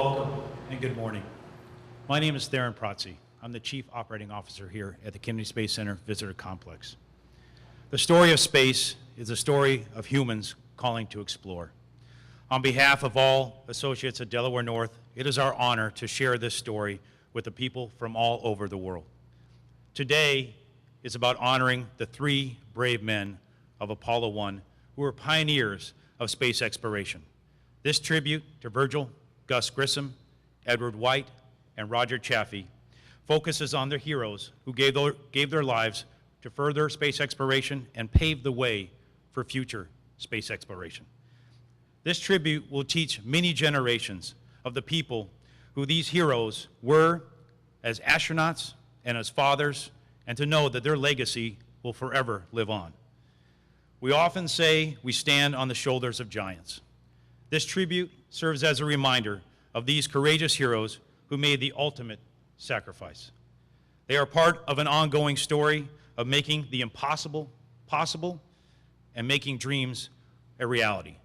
Welcome and good morning. My name is Theron Protze. I'm the Chief Operating Officer here at the Kennedy Space Center Visitor Complex. The story of space is a story of humans calling to explore. On behalf of all associates at Delaware North, it is our honor to share this story with the people from all over the world. Today is about honoring the 3 brave men of Apollo 1 who were pioneers of space exploration. This tribute to Virgil Grissom, Edward White, and Roger Chaffee focuses on their heroes who gave their lives to further space exploration and pave the way for future space exploration. This tribute will teach many generations of the people who these heroes were as astronauts and as fathers, and to know that their legacy will forever live on. We often say we stand on the shoulders of giants. This tribute serves as a reminder of these courageous heroes who made the ultimate sacrifice. They are part of an ongoing story of making the impossible possible and making dreams a reality.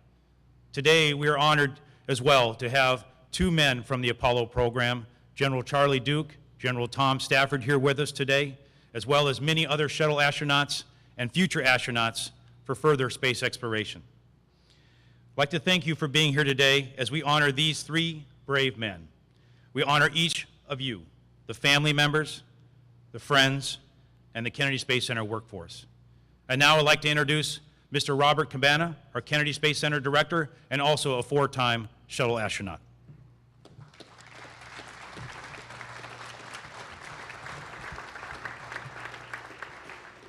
Today, we are honored as well to have 2 men from the Apollo program, General Charlie Duke, General Tom Stafford here with us today, as well as many other shuttle astronauts and future astronauts for further space exploration. I'd like to thank you for being here today as we honor these 3 brave men. We honor each of you, the family members, the friends, and the Kennedy Space Center workforce. And now I'd like to introduce Mr. Robert Cabana, our Kennedy Space Center director, and also a 4-time shuttle astronaut.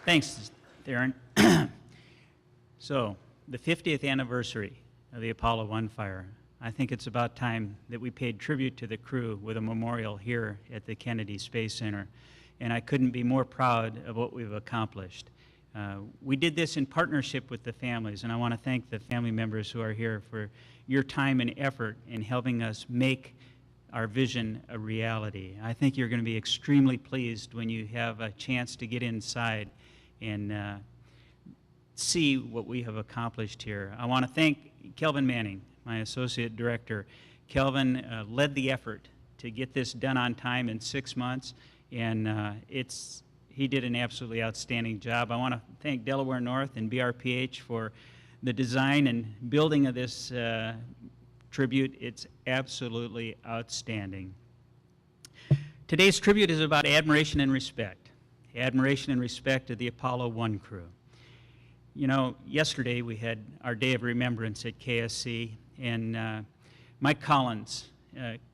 Thanks, Theron. So, the 50th anniversary of the Apollo 1 fire. I think it's about time that we paid tribute to the crew with a memorial here at the Kennedy Space Center. And I couldn't be more proud of what we've accomplished. We did this in partnership with the families, and I want to thank the family members who are here for your time and effort in helping us make our vision a reality. I think you're going to be extremely pleased when you have a chance to get inside and see what we have accomplished here. I want to thank Kelvin Manning, my associate director. Kelvin led the effort to get this done on time in 6 months, and he did an absolutely outstanding job. I want to thank Delaware North and BRPH for the design and building of this tribute. It's absolutely outstanding. Today's tribute is about admiration and respect. Admiration and respect of the Apollo 1 crew. You know, yesterday we had our Day of Remembrance at KSC, and Mike Collins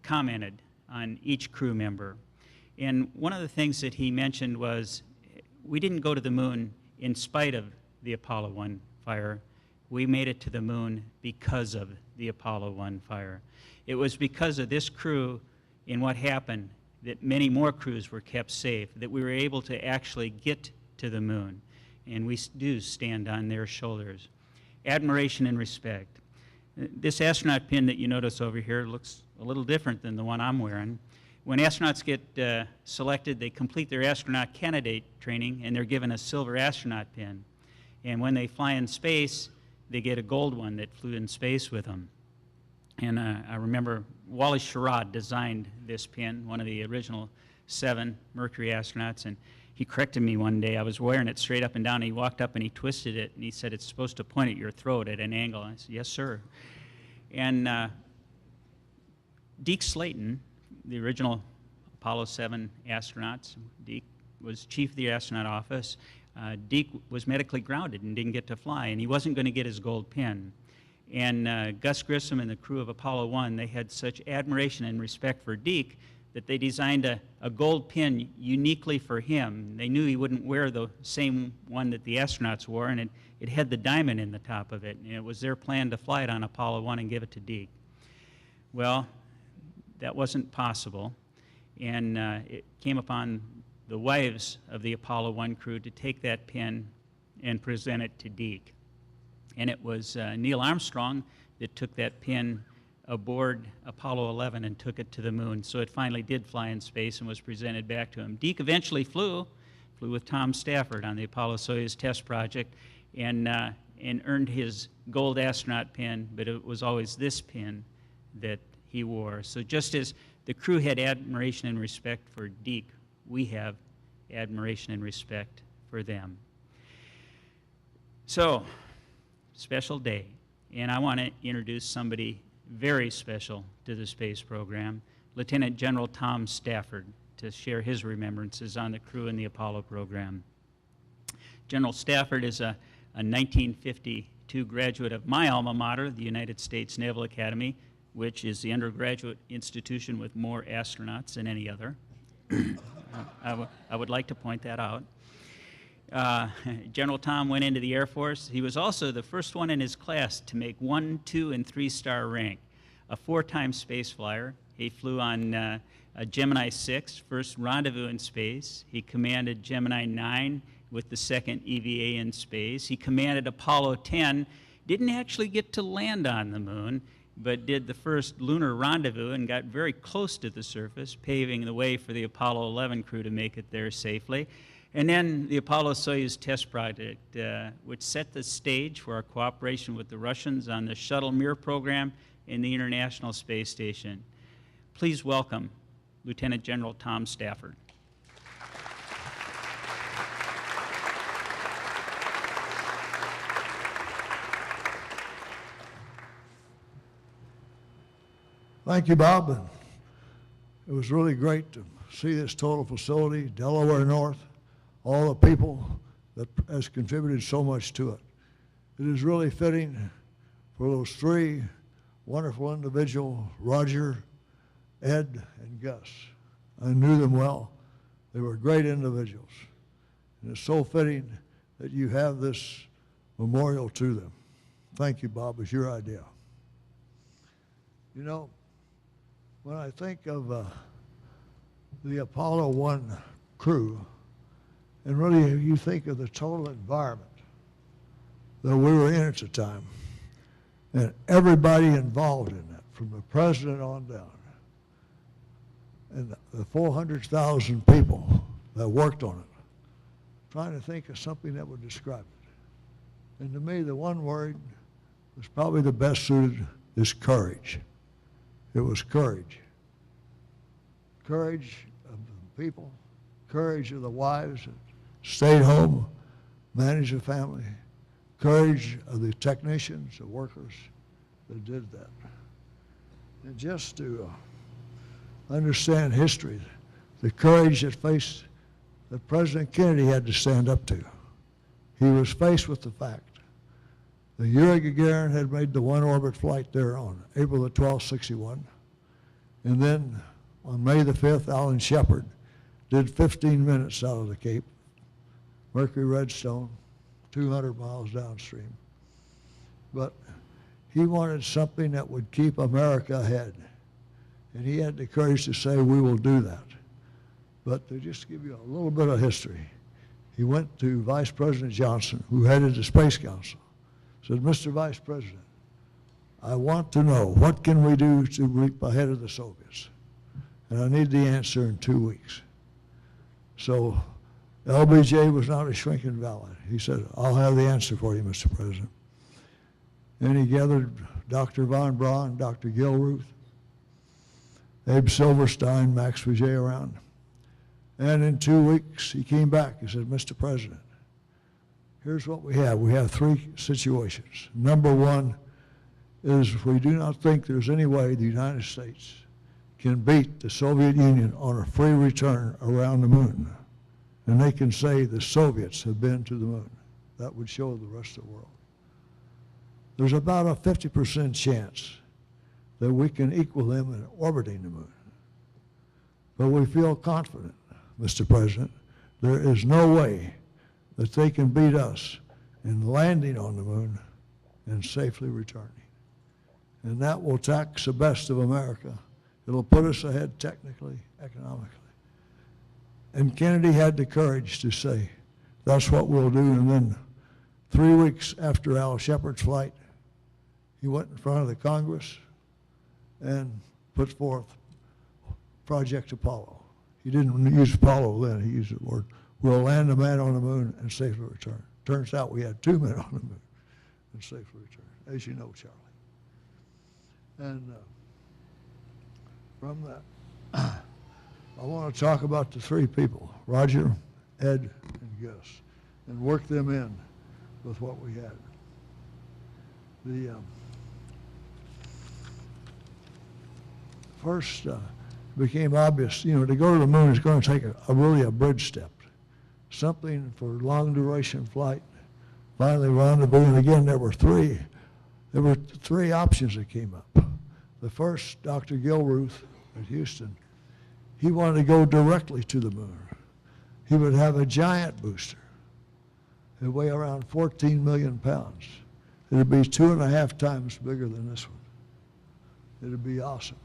commented on each crew member. And one of the things that he mentioned was, we didn't go to the moon in spite of the Apollo 1 fire. We made it to the moon because of the Apollo 1 fire. It was because of this crew and what happened that many more crews were kept safe, that we were able to actually get to the moon. And we do stand on their shoulders. Admiration and respect. This astronaut pin that you notice over here looks a little different than the one I'm wearing. When astronauts get selected, they complete their astronaut candidate training, and they're given a silver astronaut pin. And when they fly in space, they get a gold one that flew in space with them. And I remember Wally Schirra designed this pin, one of the original 7 Mercury astronauts, and he corrected me one day. I was wearing it straight up and down, and he walked up and he twisted it, and he said, "It's supposed to point at your throat at an angle." And I said, "Yes, sir." And Deke Slayton, the original Apollo 7 astronauts, Deke was chief of the astronaut office. Deke was medically grounded and didn't get to fly, and he wasn't going to get his gold pin. And Gus Grissom and the crew of Apollo 1, they had such admiration and respect for Deke that they designed a gold pin uniquely for him. They knew he wouldn't wear the same one that the astronauts wore, and it had the diamond in the top of it. And it was their plan to fly it on Apollo 1 and give it to Deke. Well, that wasn't possible, and it came upon the wives of the Apollo 1 crew to take that pin and present it to Deke. And it was Neil Armstrong that took that pin aboard Apollo 11 and took it to the moon. So it finally did fly in space and was presented back to him. Deke eventually flew with Tom Stafford on the Apollo-Soyuz test project, and earned his gold astronaut pin, but it was always this pin that he wore. So just as the crew had admiration and respect for Deke, we have admiration and respect for them. So, special day, and I want to introduce somebody very special to the space program, Lieutenant General Tom Stafford, to share his remembrances on the crew in the Apollo program. General Stafford is a 1952 graduate of my alma mater, the United States Naval Academy, which is the undergraduate institution with more astronauts than any other. I would like to point that out. General Tom went into the Air Force. He was also the first one in his class to make 1, 2, and 3-star rank. A 4-time space flyer. He flew on a Gemini 6, first rendezvous in space. He commanded Gemini 9 with the second EVA in space. He commanded Apollo 10. Didn't actually get to land on the moon, but did the first lunar rendezvous and got very close to the surface, paving the way for the Apollo 11 crew to make it there safely. And then the Apollo-Soyuz test project, which set the stage for our cooperation with the Russians on the Shuttle Mir program and the International Space Station. Please welcome Lieutenant General Tom Stafford. Thank you, Bob. And it was really great to see this total facility, Delaware North, all the people that has contributed so much to it. It is really fitting for those 3 wonderful individuals, Roger, Ed, and Gus. I knew them well. They were great individuals. And it's so fitting that you have this memorial to them. Thank you, Bob. It's your idea. You know, when I think of the Apollo 1 crew, and really you think of the total environment that we were in at the time, and everybody involved in that, from the president on down, and the 400,000 people that worked on it, trying to think of something that would describe it. And to me, the one word was probably the best suited is courage. It was courage. Courage of the people, courage of the wives that stayed home, managed the family, courage of the technicians, the workers that did that. And just to understand history, the courage that President Kennedy had to stand up to. He was faced with the fact that Yuri Gagarin had made the one orbit flight there on April the 12th, 61. And then on May the 5th, Alan Shepard did 15 minutes out of the Cape, Mercury Redstone, 200 miles downstream. But he wanted something that would keep America ahead. And he had the courage to say, we will do that. But to just give you a little bit of history, he went to Vice President Johnson, who headed the Space Council, said, Mr. Vice President, I want to know, what can we do to leap ahead of the Soviets? And I need the answer in 2 weeks. So LBJ was not a shrinking valley. He said, I'll have the answer for you, Mr. President. And he gathered Dr. Von Braun, Dr. Gilruth, Abe Silverstein, Max Vijay around. And in 2 weeks, he came back. He said, Mr. President, here's what we have. We have 3 situations. Number 1 is we do not think there's any way the United States can beat the Soviet Union on a free return around the moon. And they can say the Soviets have been to the moon. That would show the rest of the world. There's about a 50% chance that we can equal them in orbiting the moon. But we feel confident, Mr. President, there is no way that they can beat us in landing on the moon and safely returning. And that will tax the best of America. It'll put us ahead technically, economically. And Kennedy had the courage to say, that's what we'll do. And then 3 weeks after Al Shepard's flight, he went in front of the Congress and put forth Project Apollo. He didn't use Apollo then, he used the word, we'll land a man on the moon and safely return. Turns out we had 2 men on the moon and safely returned, as you know, Charlie. And From that, I want to talk about the three people, Roger, Ed, and Gus, and work them in with what we had. The first became obvious, to go to the moon is going to take really a bridge step, something for long duration flight. Finally rendezvous, and again there were three options that came up. The first, Dr. Gilruth at Houston, he wanted to go directly to the moon. He would have a giant booster. It would weigh around 14 million pounds. It would be 2.5 times bigger than this one. It would be awesome.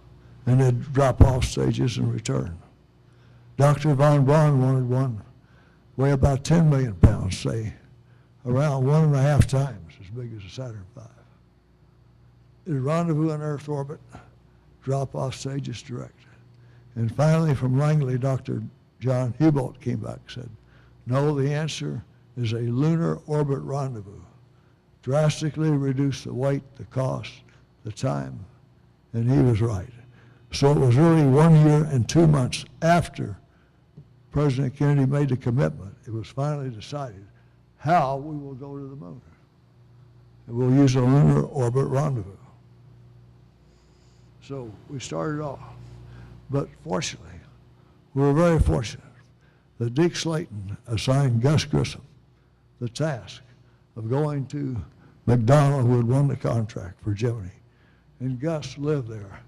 And they'd drop off stages and return. Dr. von Braun wanted one, weigh about 10 million pounds, say, around 1.5 times as big as a Saturn V. It would rendezvous in Earth orbit, drop off stages direct. And finally, from Langley, Dr. John Hubalt came back and said, no, the answer is a lunar orbit rendezvous. Drastically reduce the weight, the cost, the time, and he was right. So it was really 1 year and 2 months after President Kennedy made the commitment, it was finally decided how we will go to the moon. And we'll use a lunar orbit rendezvous. So we started off. But fortunately, we were very fortunate that Dick Slayton assigned Gus Grissom the task of going to McDonnell, who had won the contract for Gemini. And Gus lived there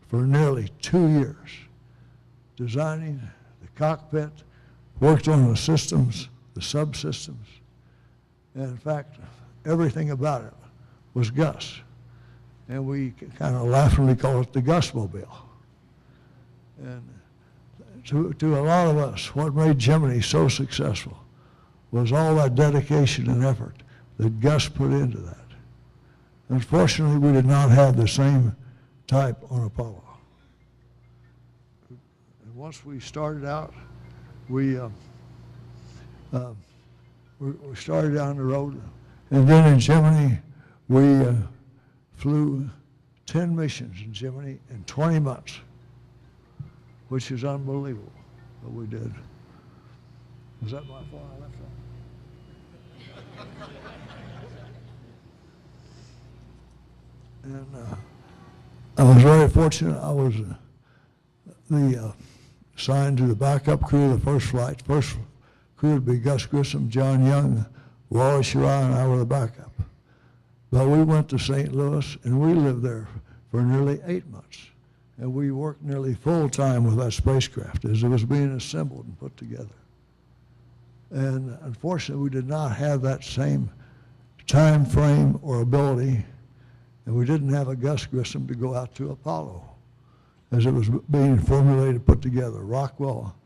for nearly 2 years, designing the cockpit, worked on the systems, the subsystems. And in fact, everything about it was Gus. And we kind of laughingly call it the Gusmobile. And to a lot of us, what made Gemini so successful was all that dedication and effort that Gus put into that. Unfortunately, we did not have the same type on Apollo. And once we started out, we started down the road, and then in Gemini, we flew 10 missions in Gemini in 20 months, which is unbelievable what we did. Was that my fault? I left that. And I was very fortunate. I was assigned to the backup crew of the first flight. First crew would be Gus Grissom, John Young, Wallace Schirra, and I were the backup. But we went to St. Louis, and we lived there for nearly 8 months. And we worked nearly full time with that spacecraft as it was being assembled and put together. And unfortunately, we did not have that same time frame or ability, and we didn't have a Gus Grissom to go out to Apollo as it was being formulated, put together. Rockwell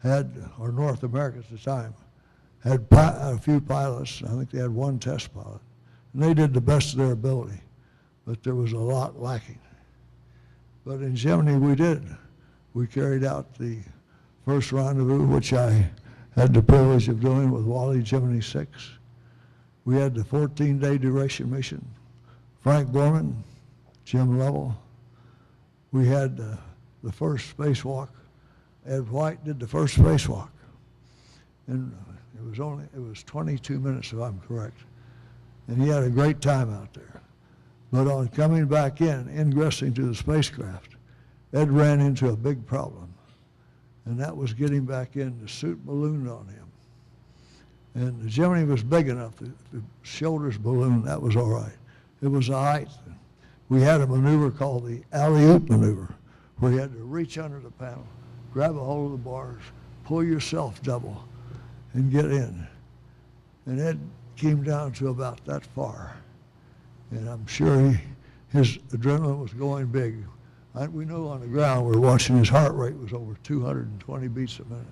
had, or North America at the time, had a few pilots. I think they had one test pilot, and they did the best of their ability, but there was a lot lacking. But in Gemini, we did. We carried out the first rendezvous, which I had the privilege of doing with Wally Gemini 6. We had the 14-day duration mission. Frank Borman, Jim Lovell. We had the first spacewalk. Ed White did the first spacewalk. And it was 22 minutes, if I'm correct. And he had a great time out there. But on coming back in, ingressing to the spacecraft, Ed ran into a big problem. And that was getting back in. The suit ballooned on him. And the Gemini was big enough. The shoulders ballooned, that was all right. It was a height. We had a maneuver called the alley-oop maneuver, where you had to reach under the panel, grab a hold of the bars, pull yourself double, and get in. And Ed came down to about that far. And I'm sure his adrenaline was going big. We know on the ground we're watching his heart rate was over 220 beats a minute.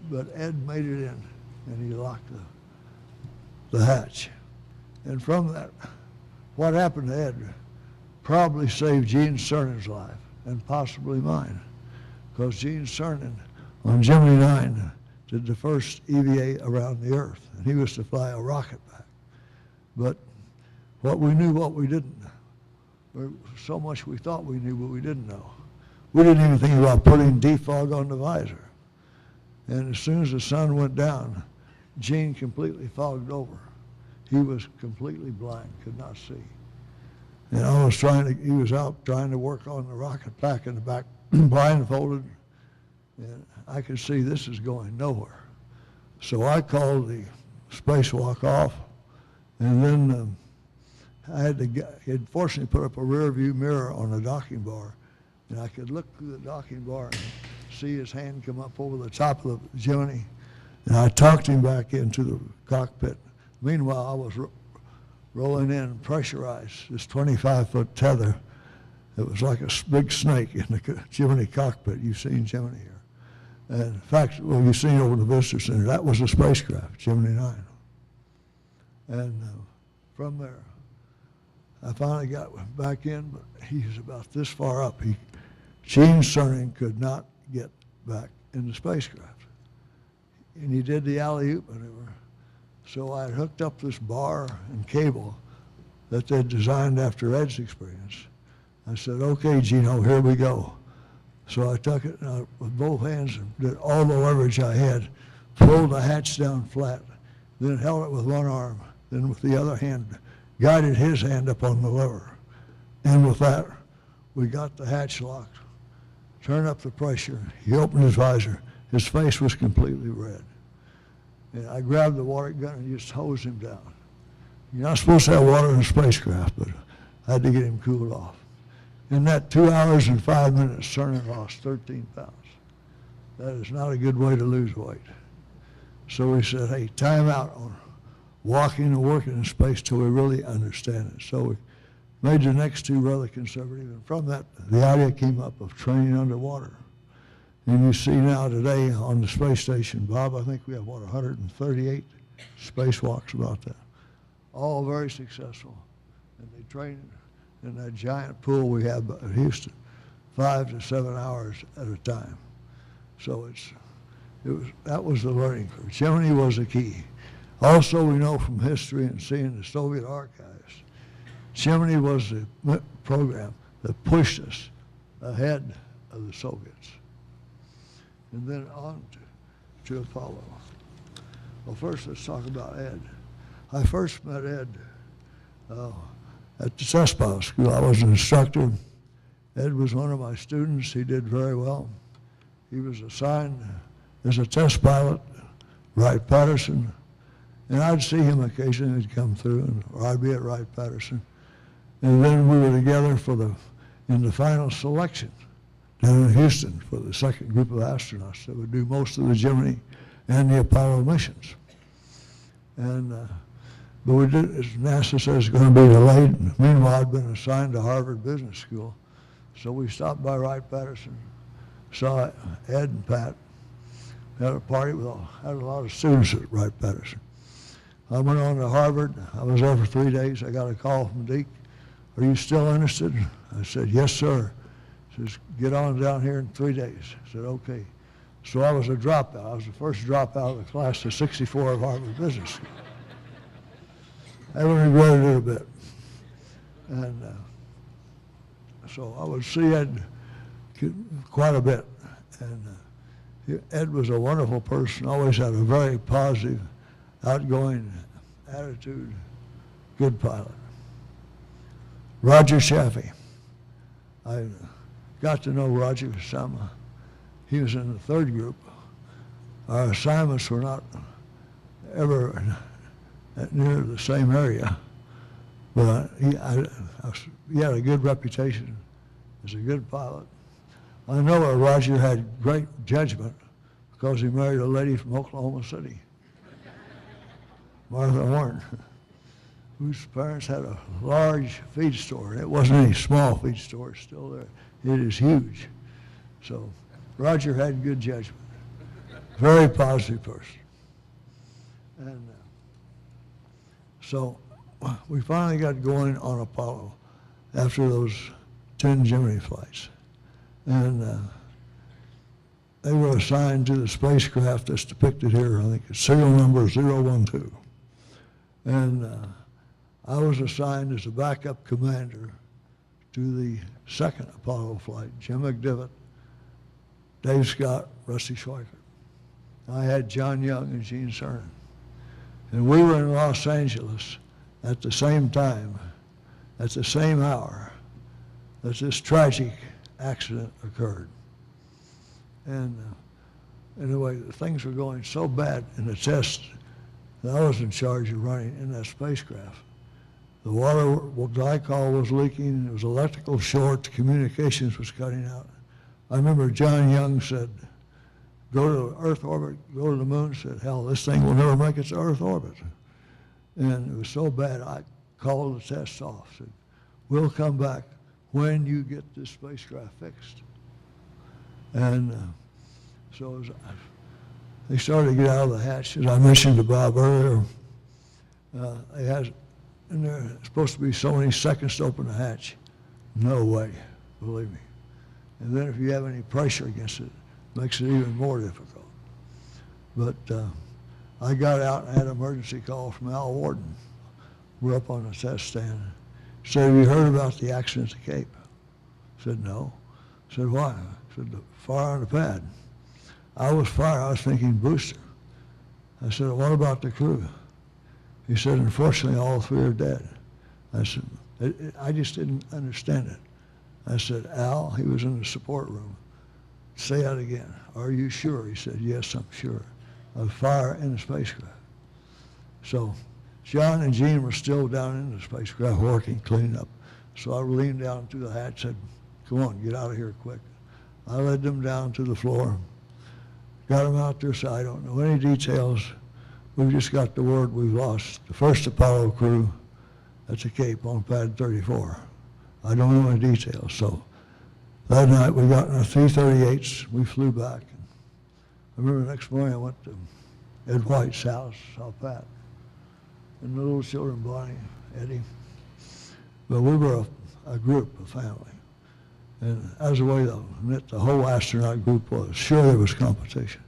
But Ed made it in, and he locked the hatch. And from that, what happened to Ed probably saved Gene Cernan's life, and possibly mine, because Gene Cernan on Gemini 9 did the first EVA around the Earth, and he was to fly a rocket back. But what we knew, what we didn't. So much we thought we knew, but we didn't know. we didn't even think about putting defog on the visor. And as soon as the sun went down, Gene completely fogged over. He was completely blind, could not see. And he was out trying to work on the rocket pack in the back, blindfolded, and I could see this is going nowhere. So I called the spacewalk off, and then he had fortunately put up a rear view mirror on the docking bar, and I could look through the docking bar and see his hand come up over the top of the Gemini, and I talked him back into the cockpit. Meanwhile, I was rolling in pressurized, this 25-foot tether. It was like a big snake in the Gemini cockpit. You've seen Gemini here. And in fact, well, you've seen it over the Visitor Center. That was a spacecraft, Gemini 9. And from there, I finally got back in, but he was about this far up. Gene Cernan could not get back in the spacecraft. And he did the alley-oop maneuver. So I had hooked up this bar and cable that they'd designed after Ed's experience. I said, okay, Gino, here we go. So I took it and with both hands and did all the leverage I had, pulled the hatch down flat, then held it with one arm, then with the other hand, guided his hand up on the lever. And with that, we got the hatch locked, turned up the pressure, he opened his visor, his face was completely red. And I grabbed the water gun and just hosed him down. You're not supposed to have water in a spacecraft, but I had to get him cooled off. In that 2 hours and 5 minutes, Cernan lost 13 pounds. That is not a good way to lose weight. So we said, hey, time out on walking and working in space till we really understand it. So we made the next two rather conservative, and from that, the idea came up of training underwater. And you see now today on the space station, Bob, I think we have, 138 spacewalks about that. All very successful. And they train in that giant pool we have at Houston, 5 to 7 hours at a time. So that was the learning curve. Gemini was the key. Also, we know from history and seeing the Soviet archives, Gemini was the program that pushed us ahead of the Soviets. And then on to Apollo. Well, first let's talk about Ed. I first met Ed at the test pilot school. I was an instructor. Ed was one of my students. He did very well. He was assigned as a test pilot, Wright-Patterson, and I'd see him occasionally. He'd come through, or I'd be at Wright-Patterson. And then we were together in the final selection down in Houston for the second group of astronauts that would do most of the Gemini and the Apollo missions. And but we did, as NASA says, it's going to be delayed. And meanwhile, I'd been assigned to Harvard Business School, so we stopped by Wright-Patterson, saw Ed and Pat, had a party had a lot of students at Wright-Patterson. I went on to Harvard. I was there for 3 days. I got a call from Deke. Are you still interested? I said, yes, sir. He says, get on down here in 3 days. I said, okay. So I was a dropout. I was the first dropout of the class of 64 of Harvard Business School. I haven't regretted it a bit. And so I would see Ed quite a bit. And Ed was a wonderful person, always had a very positive, outgoing attitude, good pilot. Roger Chaffee. I got to know Roger some. He was in the third group. Our assignments were not ever near the same area, but he had a good reputation as a good pilot. I know that Roger had great judgment because he married a lady from Oklahoma City, Martha Horn, whose parents had a large feed store. It wasn't any small feed store, it's still there. It is huge. So Roger had good judgment. Very positive person. And so we finally got going on Apollo after those 10 Gemini flights. And they were assigned to the spacecraft that's depicted here. I think it's serial number 012. And I was assigned as a backup commander to the second Apollo flight. Jim McDivitt Dave Scott, Rusty Schweikert. I had John Young and Gene Cernan. And we were in Los Angeles at the same time, at the same hour, that this tragic accident occurred. And anyway, things were going so bad in the test that I was in charge of running in that spacecraft. The water glycol was leaking, there was electrical short, communications was cutting out. I remember John Young said, go to Earth orbit, go to the moon. Said, hell, this thing will never make it to Earth orbit. And it was so bad, I called the tests off. Said, we'll come back when you get this spacecraft fixed. And so as they started to get out of the hatch, as I mentioned to Bob earlier, they had, and there's supposed to be so many seconds to open the hatch. No way, believe me. And then if you have any pressure against it, it makes it even more difficult. But I got out and had an emergency call from Al Warden. We're up on the test stand. He said, have you heard about the accident at the Cape? I said, no. I said, why? I said, the fire on the pad. I was thinking booster. I said, what about the crew? He said, unfortunately, all three are dead. I said, I just didn't understand it. I said, Al, he was in the support room. Say that again. Are you sure? He said, yes, I'm sure. Of fire in the spacecraft. So John and Gene were still down in the spacecraft working, cleaning up. So I leaned down through the hatch and said, come on, get out of here quick. I led them down to the floor, got them out there, so I don't know any details. We've just got the word we've lost the first Apollo crew at the Cape on pad 34. I don't know any details. So that night we got in our 338s, we flew back. I remember the next morning I went to Ed White's house, saw Pat, and the little children, Bonnie, Eddie. But we were a group, a family. And as the way the whole astronaut group was, sure there was competition.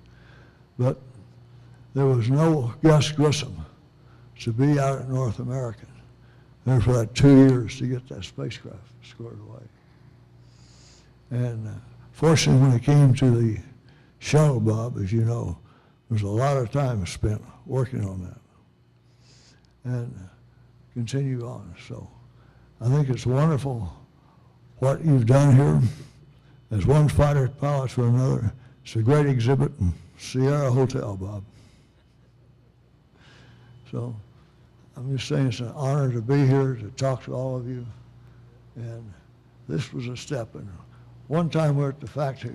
But there was no Gus Grissom to be out in North America there for that 2 years to get that spacecraft squared away. And fortunately, when it came to the shuttle, Bob, as you know, there was a lot of time spent working on that and continue on. So I think it's wonderful what you've done here. As one fighter pilot for another, it's a great exhibit in Sierra Hotel, Bob. So I'm just saying it's an honor to be here to talk to all of you. And this was a step. And one time we were at the factory,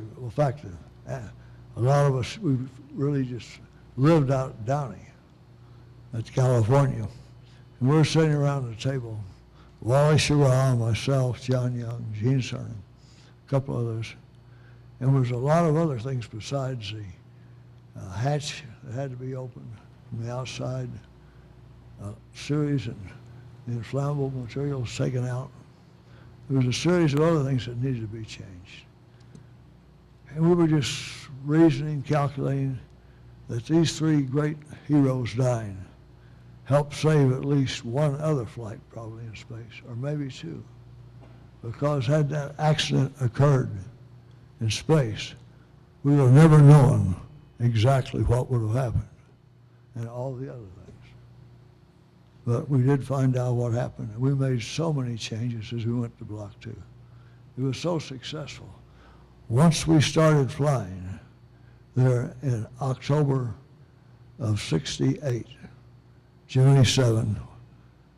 a lot of us, we really just lived out at Downey, at California. And we were sitting around the table, Wally Schirra, myself, John Young, Gene Cernan, a couple others. And there was a lot of other things besides the hatch that had to be opened from the outside, series and the inflammable materials taken out. There was a series of other things that needed to be changed. And we were just reasoning, calculating that these three great heroes dying helped save at least one other flight probably in space, or maybe two. Because had that accident occurred in space, we would have never known exactly what would have happened and all the other things. But we did find out what happened, and we made so many changes as we went to Block 2. It was so successful. Once we started flying there in October of '68, June 7,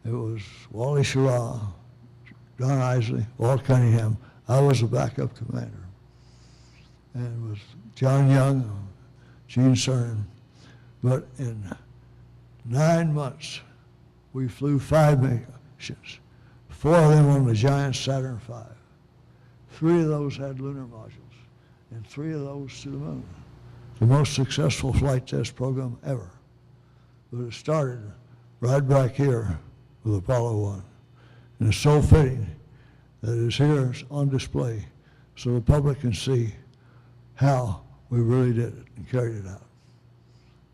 it was Wally Schirra, Don Isley, Walt Cunningham. I was the backup commander. And it was John Young, Gene Cernan. But in 9 months, we flew 5 missions, 4 of them on the giant Saturn V. 3 of those had lunar modules, and 3 of those to the moon. The most successful flight test program ever. But it started right back here with Apollo 1. And it's so fitting that it's here on display so the public can see how we really did it and carried it out.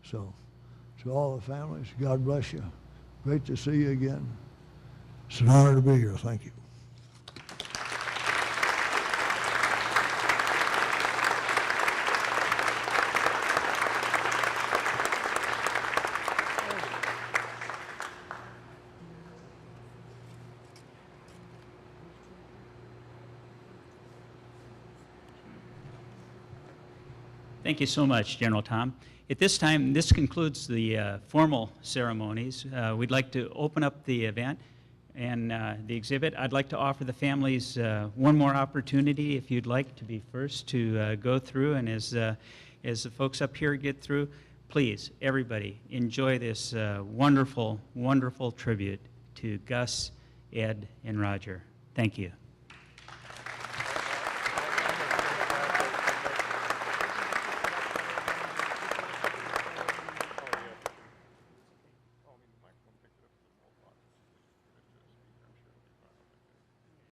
So, to all the families, God bless you. Great to see you again. It's an honor to be here. Thank you. Thank you so much, General Tom. At this time, this concludes the formal ceremonies. We'd like to open up the event and the exhibit. I'd like to offer the families one more opportunity, if you'd like to be first to go through, and as the folks up here get through, please, everybody, enjoy this wonderful, wonderful tribute to Gus, Ed, and Roger. Thank you.